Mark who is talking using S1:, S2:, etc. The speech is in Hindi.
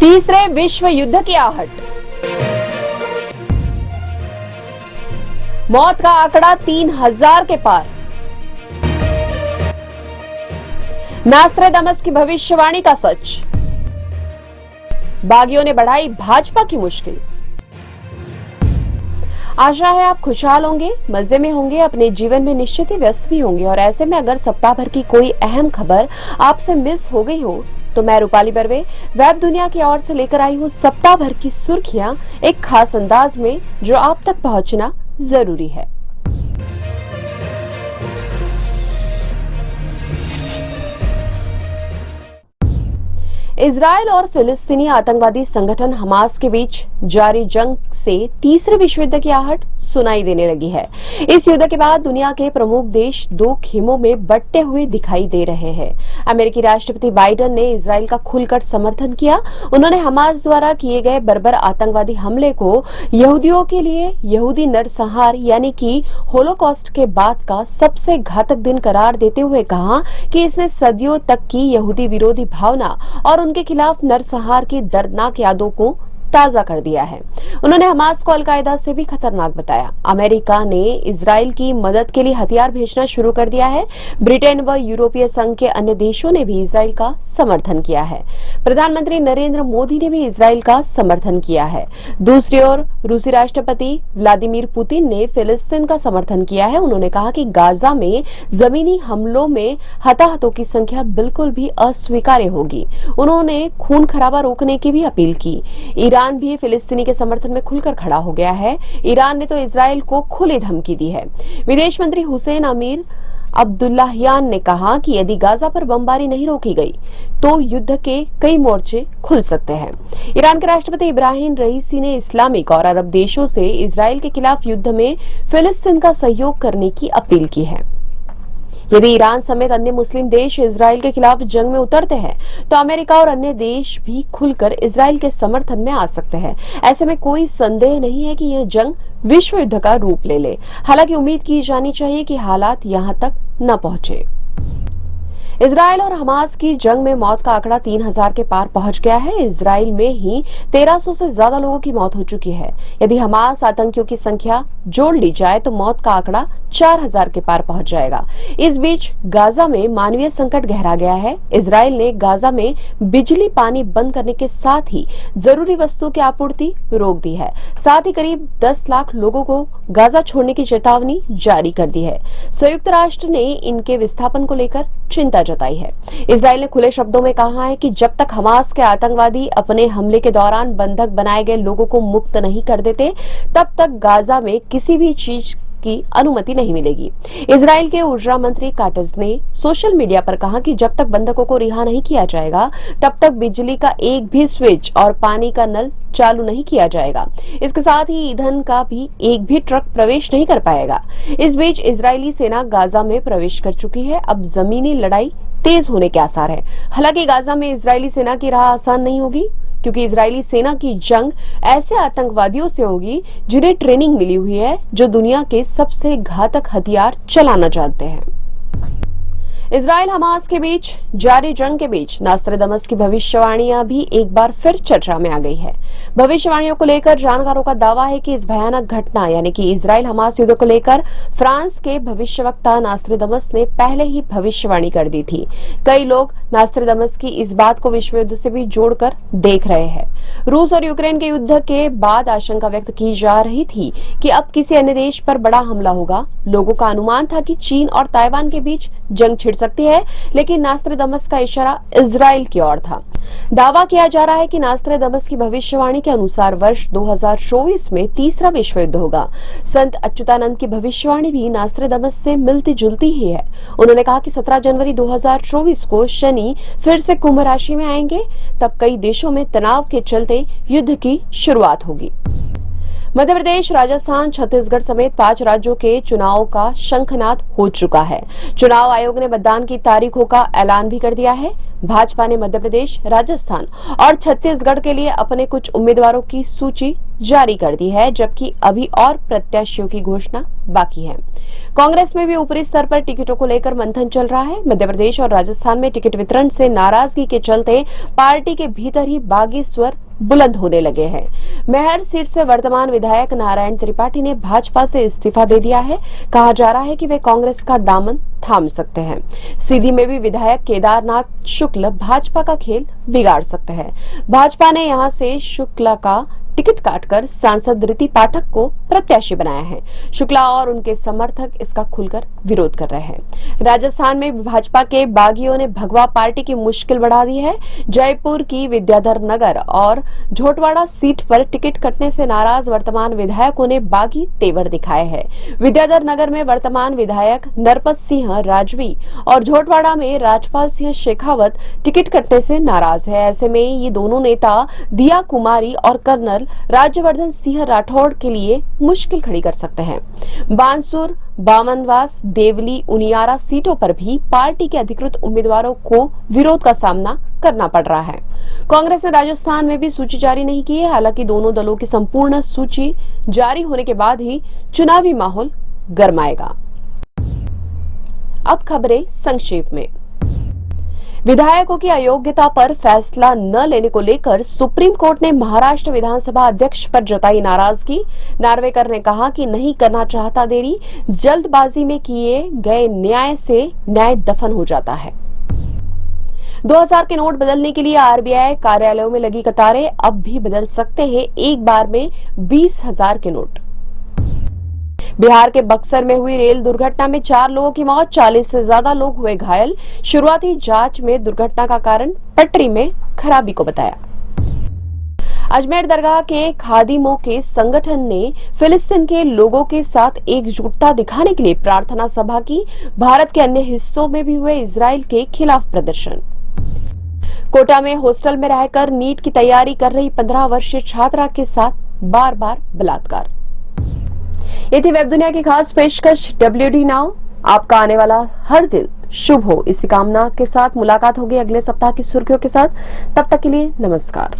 S1: तीसरे विश्व युद्ध की आहट। मौत का आंकड़ा 3000 के पार। नास्ट्राडामस की भविष्यवाणी का सच। बागियों ने बढ़ाई भाजपा की मुश्किल। आशा है आप खुशहाल होंगे, मजे में होंगे, अपने जीवन में निश्चित ही व्यस्त भी होंगे। और ऐसे में अगर सप्ताह भर की कोई अहम खबर आपसे मिस हो गई हो तो मैं रूपाली बर्वे वेब दुनिया की ओर से लेकर आई हूँ सप्ताह भर की सुर्खियां एक खास अंदाज में जो आप तक पहुंचना जरूरी है। इजरायल और फिलिस्तीनी आतंकवादी संगठन हमास के बीच जारी जंग से तीसरे विश्व युद्ध की आहट सुनाई देने लगी है। इस युद्ध के बाद दुनिया के प्रमुख देश दो खेमों में बंटे हुए दिखाई दे रहे हैं। अमेरिकी राष्ट्रपति बाइडेन ने इजरायल का खुलकर समर्थन किया। उन्होंने हमास द्वारा किए गए बर्बर आतंकवादी हमले को यहूदियों के लिए यहूदी नरसंहार यानी कि होलोकॉस्ट के बाद का सबसे घातक दिन करार देते हुए कहा कि इसने सदियों तक की यहूदी विरोधी भावना और उनके खिलाफ नरसंहार की दर्दनाक यादों को ताजा कर दिया है। उन्होंने हमास को अलकायदा से भी खतरनाक बताया। अमेरिका ने इजरायल की मदद के लिए हथियार भेजना शुरू कर दिया है। ब्रिटेन व यूरोपीय संघ के अन्य देशों ने भी इजरायल का समर्थन किया है। प्रधानमंत्री नरेंद्र मोदी ने भी इजरायल का समर्थन किया है। दूसरी ओर रूसी राष्ट्रपति व्लादिमीर पुतिन ने फिलिस्तीन का समर्थन किया है। उन्होंने कहा कि गाजा में जमीनी हमलों में हताहतों की संख्या बिल्कुल भी अस्वीकार्य होगी। उन्होंने खून खराबा रोकने की भी अपील की। ईरान भी फिलिस्तीनी के समर्थन में खुलकर खड़ा हो गया है। ईरान ने तो इजरायल को खुली धमकी दी है। विदेश मंत्री हुसैन अमीर अब्दुल्लाहियान ने कहा कि यदि गाजा पर बमबारी नहीं रोकी गई तो युद्ध के कई मोर्चे खुल सकते हैं। ईरान के राष्ट्रपति इब्राहिम रईसी ने इस्लामिक और अरब देशों से इजरायल के खिलाफ युद्ध में फिलिस्तीन का सहयोग करने की अपील की है। यदि ईरान समेत अन्य मुस्लिम देश इजरायल के खिलाफ जंग में उतरते हैं तो अमेरिका और अन्य देश भी खुलकर इजरायल के समर्थन में आ सकते हैं। ऐसे में कोई संदेह नहीं है कि यह जंग विश्व युद्ध का रूप ले ले। हालांकि उम्मीद की जानी चाहिए कि हालात यहां तक न पहुंचे। इजरायल और हमास की जंग में मौत का आंकड़ा 3000 के पार पहुंच गया है। इजरायल में ही 1300 से ज्यादा लोगों की मौत हो चुकी है। यदि हमास आतंकियों की संख्या जोड़ ली जाए तो मौत का आंकड़ा 4000 के पार पहुंच जाएगा। इस बीच गाजा में मानवीय संकट गहरा गया है। इजरायल ने गाजा में बिजली पानी बंद करने के साथ ही जरूरी वस्तुओं की आपूर्ति रोक दी है। साथ ही करीब 10 लाख लोगों को गाजा छोड़ने की चेतावनी जारी कर दी है। संयुक्त राष्ट्र ने इनके विस्थापन को लेकर चिंता जताई है। इजरायल ने खुले शब्दों में कहा है कि जब तक हमास के आतंकवादी अपने हमले के दौरान बंधक बनाए गए लोगों को मुक्त नहीं कर देते तब तक गाजा में किसी भी चीज की अनुमति नहीं मिलेगी। इजरायल के ऊर्जा मंत्री काटज ने सोशल मीडिया पर कहा कि जब तक बंधकों को रिहा नहीं किया जाएगा तब तक बिजली का एक भी स्विच और पानी का नल चालू नहीं किया जाएगा। इसके साथ ही ईंधन का भी एक भी ट्रक प्रवेश नहीं कर पाएगा। इस बीच इजरायली सेना गाजा में प्रवेश कर चुकी है। अब जमीनी लड़ाई तेज होने के आसार है। हालांकि गाजा में इजरायली सेना की राह आसान नहीं होगी क्योंकि इजरायली सेना की जंग ऐसे आतंकवादियों से होगी जिन्हें ट्रेनिंग मिली हुई है, जो दुनिया के सबसे घातक हथियार चलाना जानते हैं। इजरायल हमास के बीच जारी जंग के बीच नास्ट्राडामस की भविष्यवाणियां भी एक बार फिर चर्चा में आ गई है। भविष्यवाणियों को लेकर जानकारों का दावा है कि इस भयानक घटना यानी कि इजरायल हमास युद्ध को लेकर फ्रांस के भविष्यवक्ता नास्ट्राडामस ने पहले ही भविष्यवाणी कर दी थी। कई लोग नास्ट्राडामस की इस बात को विश्व युद्ध से भी जोड़कर देख रहे हैं। रूस और यूक्रेन के युद्ध के बाद आशंका व्यक्त की जा रही थी कि अब किसी अन्य देश पर बड़ा हमला होगा। लोगों का अनुमान था कि चीन और ताइवान के बीच जंग छिड़ सकती है, लेकिन नास्ट्राडामस का इशारा इजरायल की ओर था। दावा किया जा रहा है कि नास्ट्राडामस की भविष्यवाणी के अनुसार वर्ष 2024 में तीसरा विश्व युद्ध होगा। संत अच्युतानंद की भविष्यवाणी भी नास्ट्राडामस से मिलती जुलती ही है। उन्होंने कहा कि 17 जनवरी 2024 को शनि फिर से कुंभ राशि में आएंगे, तब कई देशों में तनाव के चलते युद्ध की शुरुआत होगी। मध्य प्रदेश, राजस्थान, छत्तीसगढ़ समेत 5 राज्यों के चुनाव का शंखनाद हो चुका है। चुनाव आयोग ने मतदान की तारीखों का ऐलान भी कर दिया है। भाजपा ने मध्य प्रदेश, राजस्थान और छत्तीसगढ़ के लिए अपने कुछ उम्मीदवारों की सूची जारी कर दी है, जबकि अभी और प्रत्याशियों की घोषणा बाकी है। कांग्रेस में भी ऊपरी स्तर पर टिकटों को लेकर मंथन चल रहा है। मध्य प्रदेश और राजस्थान में टिकट वितरण से नाराजगी के चलते पार्टी के भीतर ही बागी स्वर बुलंद होने लगे हैं। मेहर सीट से वर्तमान विधायक नारायण त्रिपाठी ने भाजपा से इस्तीफा दे दिया है। कहा जा रहा है कि वे कांग्रेस का दामन थाम सकते हैं। सीधी में भी विधायक केदारनाथ शुक्ल भाजपा का खेल बिगाड़ सकते हैं। भाजपा ने यहां से शुक्ला का टिकट काटकर सांसद ऋति पाठक को प्रत्याशी बनाया है। शुक्ला और उनके समर्थक इसका खुलकर विरोध कर रहे हैं। राजस्थान में भाजपा के बागियों ने भगवा पार्टी की मुश्किल बढ़ा दी है। जयपुर की विद्याधर नगर और झोटवाड़ा सीट पर टिकट कटने से नाराज वर्तमान विधायकों ने बागी तेवर दिखाए हैं। विद्याधर नगर में वर्तमान विधायक नरपत सिंह राजवी और झोटवाड़ा में राजपाल सिंह शेखावत टिकट कटने से नाराज है। ऐसे में ये दोनों नेता दिया कुमारी और कर्नल राज्यवर्धन सिंह राठौड़ के लिए मुश्किल खड़ी कर सकते हैं। बानसूर, बामनवास, देवली, उनियारा सीटों पर भी पार्टी के अधिकृत उम्मीदवारों को विरोध का सामना करना पड़ रहा है। कांग्रेस ने राजस्थान में भी सूची जारी नहीं की है। हालांकि दोनों दलों की संपूर्ण सूची जारी होने के बाद ही चुनावी माहौल गरमाएगा। अब खबरें संक्षेप में। विधायकों की अयोग्यता पर फैसला न लेने को लेकर सुप्रीम कोर्ट ने महाराष्ट्र विधानसभा अध्यक्ष पर जताई नाराजगी। नार्वेकर ने कहा कि नहीं करना चाहता देरी, जल्दबाजी में किए गए न्याय से न्याय दफन हो जाता है। 2000 के नोट बदलने के लिए आरबीआई कार्यालयों में लगी कतारें, अब भी बदल सकते हैं एक बार में 20,000 के नोट। बिहार के बक्सर में हुई रेल दुर्घटना में 4 लोगों की मौत, 40 से ज्यादा लोग हुए घायल। शुरुआती जांच में दुर्घटना का कारण पटरी में खराबी को बताया। अजमेर दरगाह के खादिमों के संगठन ने फिलिस्तीन के लोगों के साथ एकजुटता दिखाने के लिए प्रार्थना सभा की। भारत के अन्य हिस्सों में भी हुए इजराइल के खिलाफ प्रदर्शन। कोटा में हॉस्टल में रहकर नीट की तैयारी कर रही 15 वर्षीय छात्रा के साथ बार बार बलात्कार। ये थी वेब दुनिया की खास पेशकश WD नाउ। आपका आने वाला हर दिन शुभ हो, इसी कामना के साथ मुलाकात होगी अगले सप्ताह की सुर्खियों के साथ। तब तक के लिए नमस्कार।